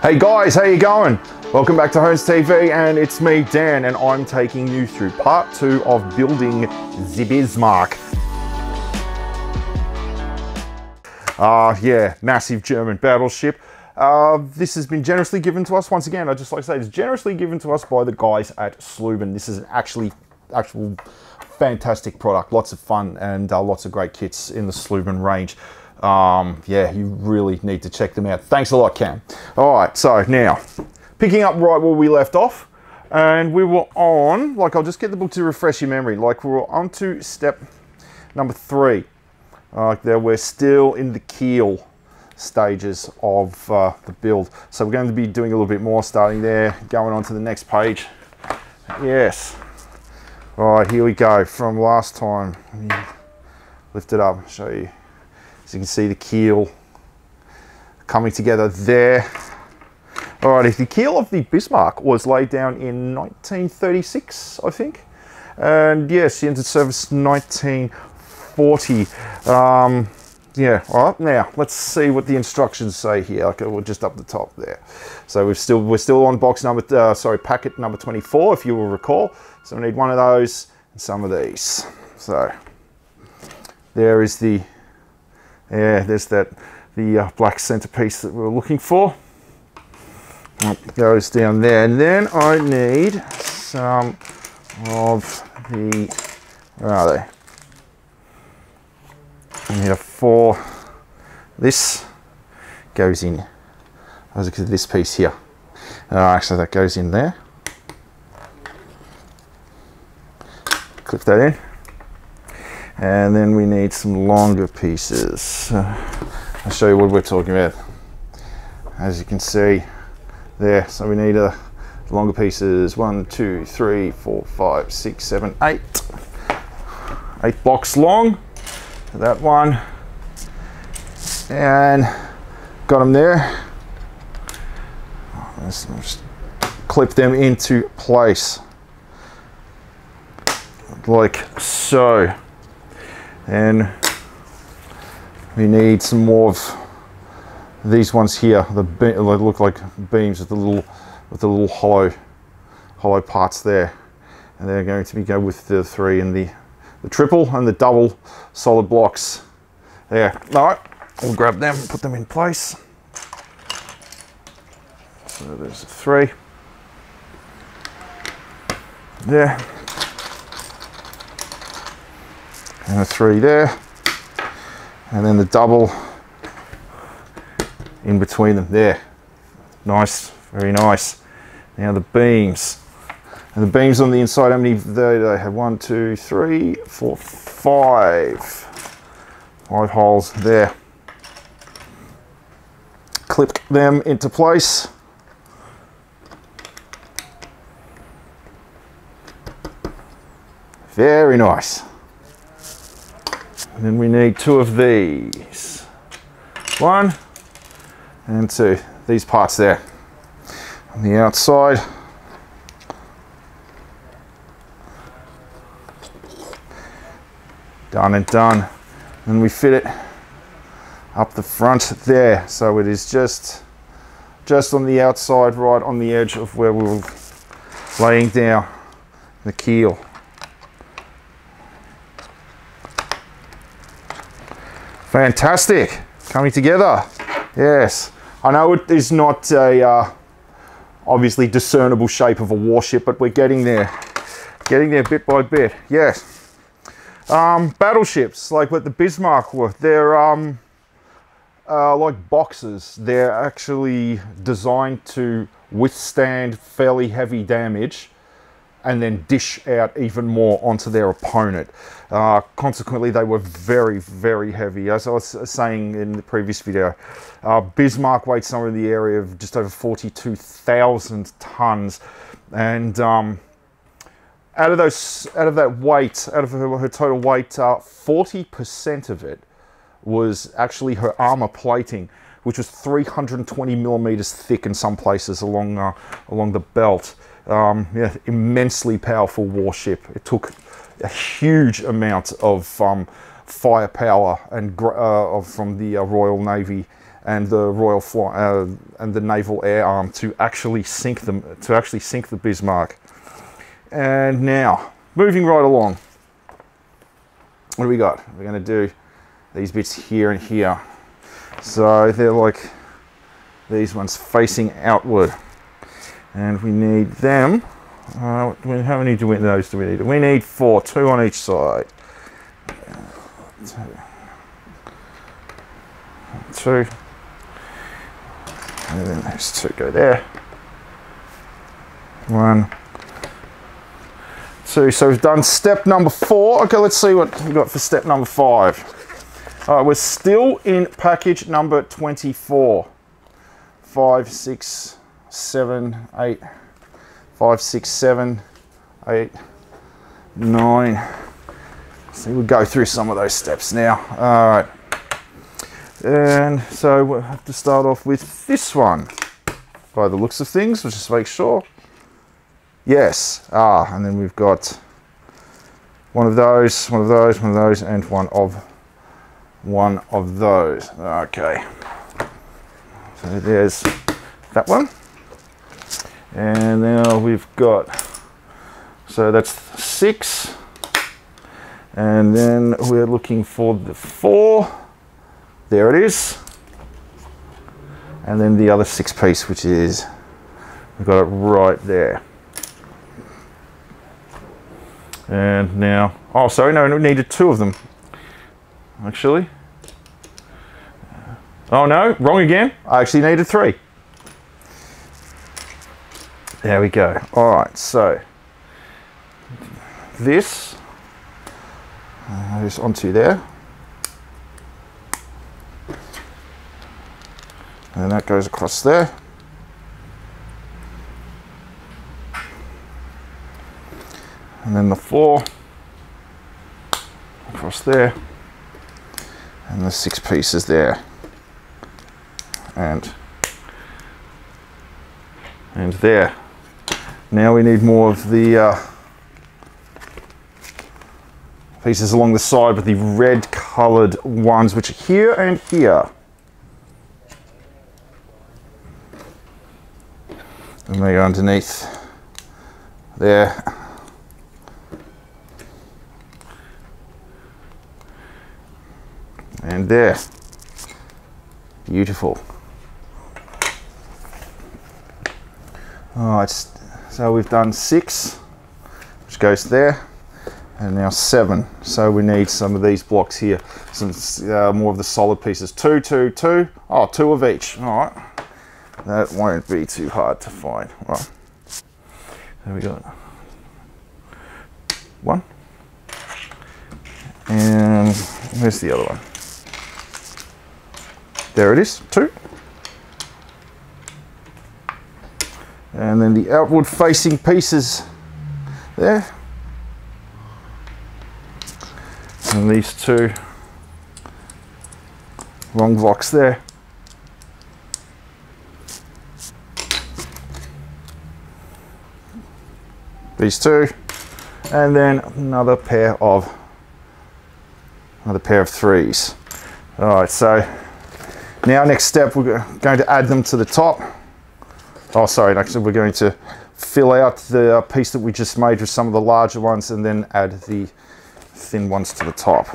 Hey guys, how you going? Welcome back to Hearns TV, and it's me, Dan, and I'm taking you through part 2 of building the Bismarck. Yeah, massive German battleship. This has been generously given to us. Once again, I'd just like to say it's generously given to us by the guys at Sluban. This is an actual fantastic product. Lots of fun and lots of great kits in the Sluban range. Yeah, you really need to check them out. Thanks a lot, Cam. All right, so now, picking up right where we left off, and we were on, like, I'll just get the book to refresh your memory, like we were on to step number 3. There we're still in the keel stages of the build. So we're going to be doing a little bit more starting there, going on to the next page. Yes. All right, here we go from last time. Let me lift it up, show you. So you can see the keel coming together there. Alrighty, the keel of the Bismarck was laid down in 1936, I think. And yes, she entered service 1940. Yeah, alright, now let's see what the instructions say here. Okay, we're just up the top there. So we're still on box number, packet number 24, if you will recall. So we need one of those and some of these. So there is the, yeah, there's the black centerpiece that we're looking for. It goes down there, and then I need some of the, where are they? I need a 4. This goes in. Look at this piece here. Actually, that goes in there. Clip that in. And then we need some longer pieces. I'll show you what we're talking about. As you can see there, so we need longer pieces. 1, 2, 3, 4, 5, 6, 7, 8. 8 blocks long. That one. And got them there. Let's just clip them into place. Like so. And we need some more of these ones here. They look like beams with the little hollow parts there, and they're going to go with the 3 and the triple and the double solid blocks. There. All right, we'll grab them and put them in place. So there's the 3 there. And a 3 there, and then the double in between them there. Nice, very nice. Now the beams, and the beams on the inside, how many they have? 1, 2, 3, 4, 5 holes there. Clip them into place. Very nice. And then we need 2 of these. 1 and 2. These parts there. On the outside. Done and done. And we fit it up the front there. So it is just on the outside, right on the edge of where we were laying down the keel. Fantastic, coming together. Yes, I know it is not a obviously discernible shape of a warship, but we're getting there bit by bit. Yes, battleships like what the Bismarck were. They're like boxes. They're actually designed to withstand fairly heavy damage and then dish out even more onto their opponent. Consequently, they were very, very heavy. As I was saying in the previous video, Bismarck weighed somewhere in the area of just over 42,000 tons. And out of that weight, out of her total weight, 40% of it was actually her armor plating, which was 320 millimeters thick in some places along the belt. Yeah, immensely powerful warship. It took a huge amount of firepower and from the Royal Navy and the and the naval air arm to actually sink them, to actually sink the Bismarck. And now, moving right along, what do we got? We're going to do these bits here and here. So they're like these ones facing outward, and we need them. How many do we those do we need? We need 4, 2 on each side. 2. And then those 2 go there. 1, 2. So we've done step number 4. Okay, let's see what we got for step number 5. All right, we're still in package number 24. 5, 6, 7, 8. 5, 6, 7, 8, 9. So we'll go through some of those steps now. All right. And so we'll have to start off with this one. By the looks of things, let's just make sure. Yes. And then we've got one of those, one of those, one of those, and one of those. Okay. So there's that one. And now we've got, so that's 6. And then we're looking for the 4. There it is. And then the other 6 piece, which is, we've got it right there. And now, oh, sorry, no, we needed 2 of them, actually. Oh no, wrong again. I actually needed 3. There we go. All right, so this goes onto there. And that goes across there. And then the 4 across there. And the 6 pieces there. And there. Now we need more of the pieces along the side, but the red coloured ones, which are here and here. And they go underneath there. And there. Beautiful. Alright, so we've done 6, which goes there, and now 7. So we need some of these blocks here, some more of the solid pieces. 2, 2, 2. Oh, 2 of each. Alright. That won't be too hard to find. Well, there we go. 1. And where's the other one? There it is, 2. And then the outward facing pieces there. And these 2 long blocks there. These 2. And then another pair of 3s. All right, so now next step, we're going to add them to the top. Oh, sorry, actually we're going to fill out the piece that we just made with some of the larger ones and then add the thin ones to the top.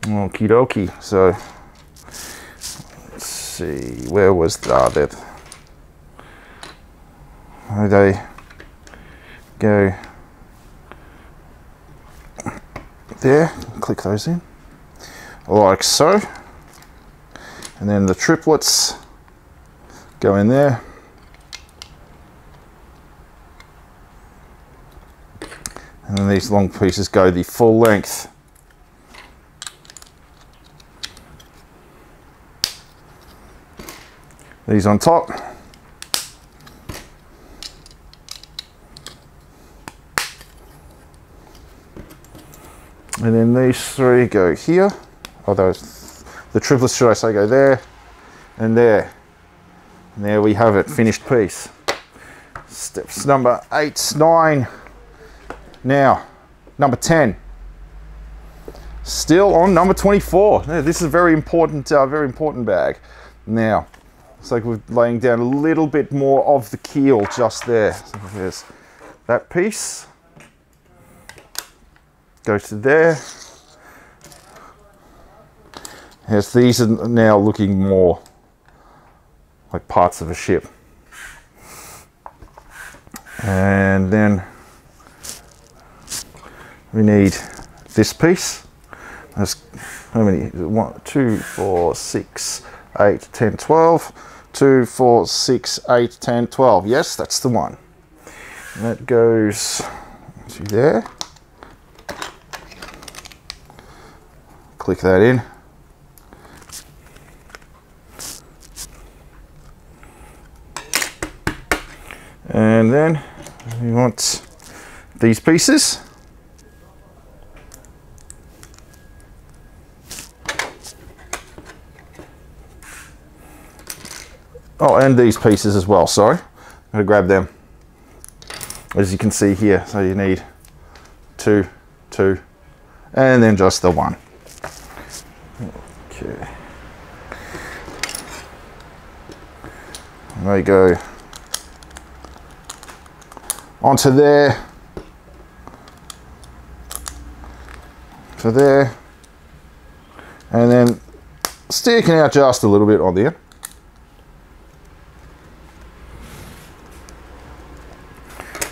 Okie dokie. So, let's see, where was that? How do they go? There, click those in, like so. And then the triplets go in there. And then these long pieces go the full length. These on top. And then these 3 go here. Oh, those, the triplets, should I say, go there and there. And there we have it, finished piece. Steps number 8, 9. Now, number 10. still on number 24. Yeah, this is a very important bag. Now, looks like we're laying down a little bit more of the keel just there. So there's that piece. Goes to there. Yes, these are now looking more like parts of a ship. And then we need this piece. There's how many? 1, 2, 4, 6, 8, 10, 12. 2, 4, 6, 8, 10, 12. Yes, that's the one. And that goes to there. Click that in. And then we want these pieces. Oh, and these pieces as well, sorry. I'm gonna grab them. As you can see here, so you need 2, 2, and then just the 1. Okay. There you go. Onto there. To there. And then sticking out just a little bit on there.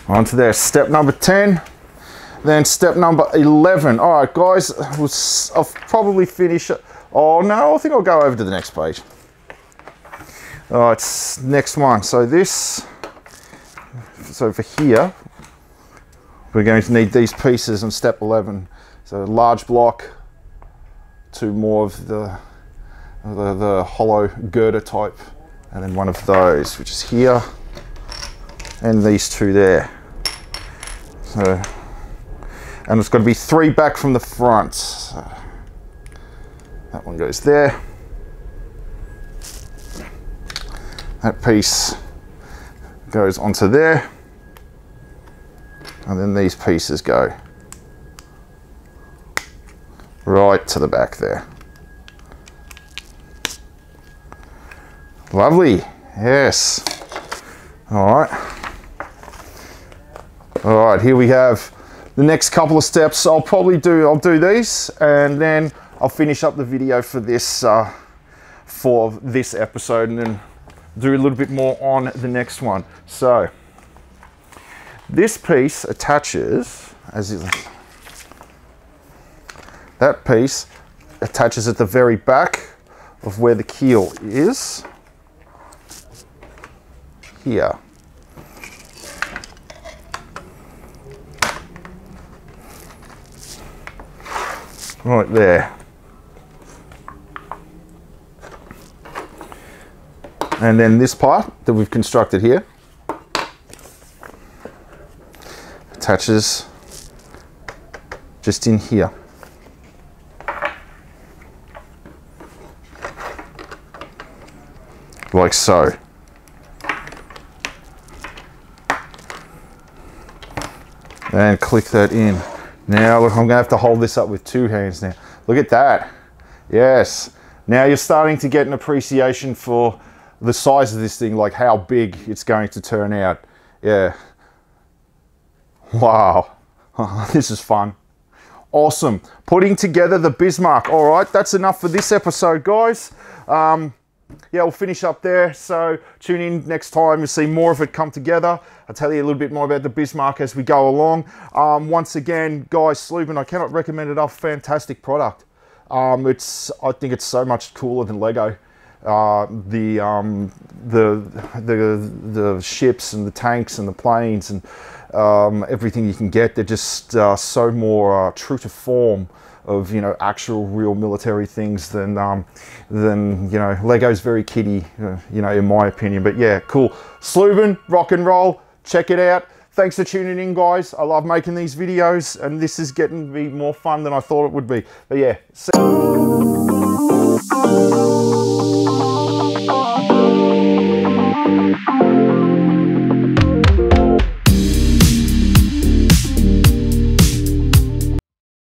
Onto there, step number 10, then step number 11. All right, guys, I'll probably finish it. Oh no, I think I'll go over to the next page. All right, next one. So for here, we're going to need these pieces on step 11. So a large block, 2 more of the hollow girder type, and then one of those, which is here, and these 2 there. So, and it's got to be 3 back from the front. So that one goes there. That piece goes onto there. And then these pieces go right to the back there. Lovely, yes. All right. All right, here we have the next couple of steps. I'll do these, and then I'll finish up the video for this episode, and then do a little bit more on the next one. So this piece attaches, that piece attaches at the very back of where the keel is, here. Right there. And then this part that we've constructed here attaches just in here. Like so. And click that in. Now look, I'm going to have to hold this up with 2 hands now. Look at that. Yes. Now you're starting to get an appreciation for the size of this thing, like how big it's going to turn out. Yeah. Wow. This is fun. Awesome. Putting together the Bismarck. All right, that's enough for this episode, guys. Yeah, we'll finish up there. So tune in next time to see more of it come together. I'll tell you a little bit more about the Bismarck as we go along. Once again, guys, Sluban, I cannot recommend it enough. Fantastic product. I think it's so much cooler than Lego. The ships and the tanks and the planes and everything you can get, they're just so more true to form of, you know, actual real military things than you know, Lego's very kiddie, you know, in my opinion. But yeah, cool. Sluban, rock and roll. Check it out. Thanks for tuning in, guys. I love making these videos, and this is getting to be more fun than I thought it would be. But yeah.